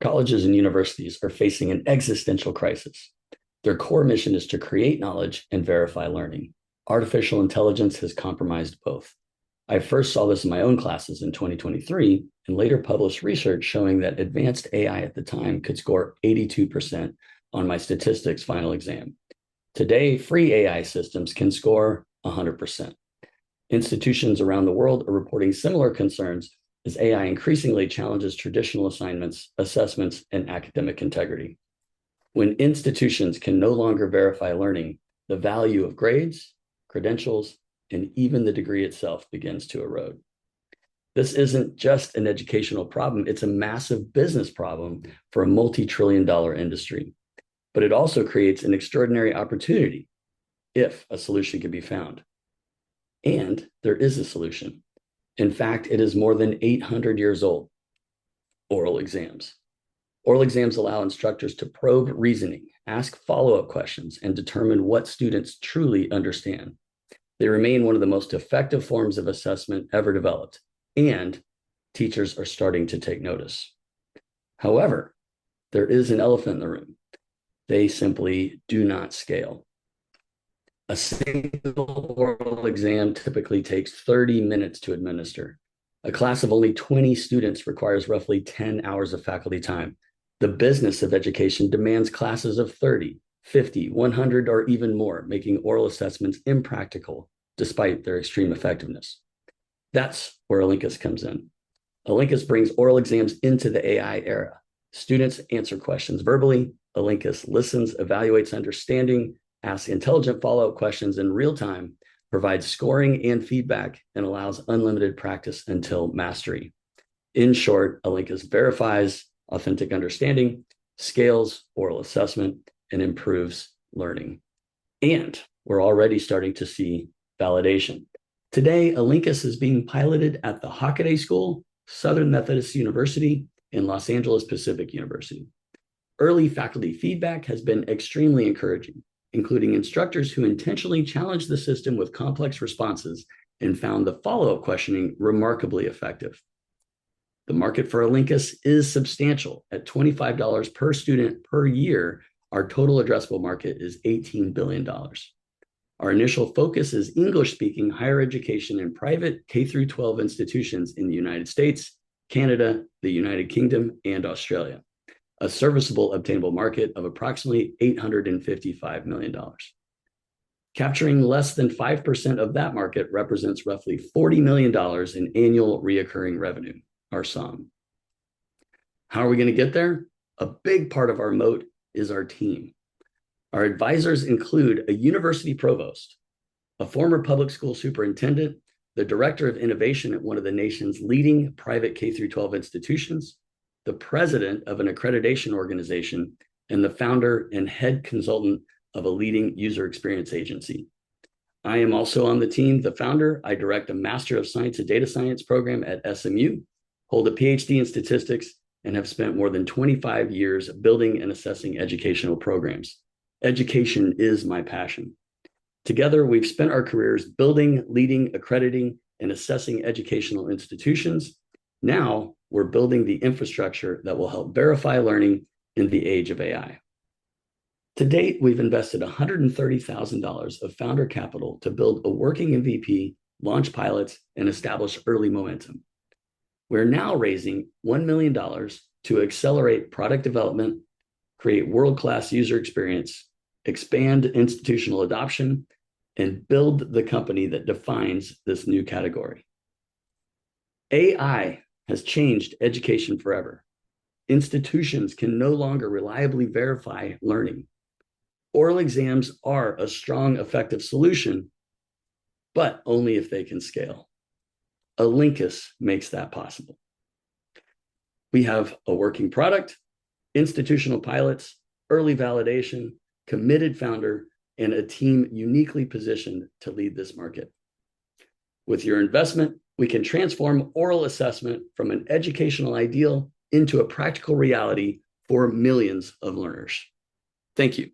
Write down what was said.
Colleges and universities are facing an existential crisis. Their core mission is to create knowledge and verify learning. Artificial intelligence has compromised both. I first saw this in my own classes in 2023 and later published research showing that advanced AI at the time could score 82% on my statistics final exam. Today, free AI systems can score 100%. Institutions around the world are reporting similar concerns as AI increasingly challenges traditional assignments, assessments, and academic integrity. When institutions can no longer verify learning, the value of grades, credentials, and even the degree itself begins to erode. This isn't just an educational problem, it's a massive business problem for a multi-trillion-dollar industry. But it also creates an extraordinary opportunity if a solution can be found. And there is a solution. In fact, it is more than 800 years old. Oral exams. Oral exams allow instructors to probe reasoning, ask follow-up questions, and determine what students truly understand. They remain one of the most effective forms of assessment ever developed, and teachers are starting to take notice. However, there is an elephant in the room. They simply do not scale. A single oral exam typically takes 30 minutes to administer. A class of only 20 students requires roughly 10 hours of faculty time. The business of education demands classes of 30, 50, 100, or even more, making oral assessments impractical despite their extreme effectiveness. That's where elenkis comes in. Elenkis brings oral exams into the AI era. Students answer questions verbally. elenkis listens, evaluates understanding, asks intelligent follow-up questions in real time, provides scoring and feedback, and allows unlimited practice until mastery. In short, elenkis verifies authentic understanding, scales oral assessment, and improves learning. And we're already starting to see validation. Today, elenkis is being piloted at the Hockaday School, Southern Methodist University, and Los Angeles Pacific University. Early faculty feedback has been extremely encouraging, including instructors who intentionally challenged the system with complex responses and found the follow-up questioning remarkably effective. The market for elenkis is substantial. At $25 per student per year, our total addressable market is $18 billion. Our initial focus is English-speaking higher education and private K-12 institutions in the United States, Canada, the United Kingdom, and Australia, a serviceable obtainable market of approximately $855 million. Capturing less than 5% of that market represents roughly $40 million in annual reoccurring revenue, our SOM. How are we going to get there? A big part of our moat is our team. Our advisors include a university provost, a former public school superintendent, the director of innovation at one of the nation's leading private K-12 institutions, the president of an accreditation organization, and the founder and head consultant of a leading user experience agency. I am also on the team, the founder. I direct a Master of Science and Data Science program at SMU, hold a PhD in statistics, and have spent more than 25 years building and assessing educational programs. Education is my passion. Together, we've spent our careers building, leading, accrediting, and assessing educational institutions. Now, we're building the infrastructure that will help verify learning in the age of AI. To date, we've invested $130,000 of founder capital to build a working MVP, launch pilots, and establish early momentum. We're now raising $1 million to accelerate product development, create world-class user experience, expand institutional adoption, and build the company that defines this new category. AI has changed education forever. Institutions can no longer reliably verify learning. Oral exams are a strong, effective solution, but only if they can scale. elenkis makes that possible. We have a working product, institutional pilots, early validation, committed founder, and a team uniquely positioned to lead this market. With your investment, we can transform oral assessment from an educational ideal into a practical reality for millions of learners. Thank you.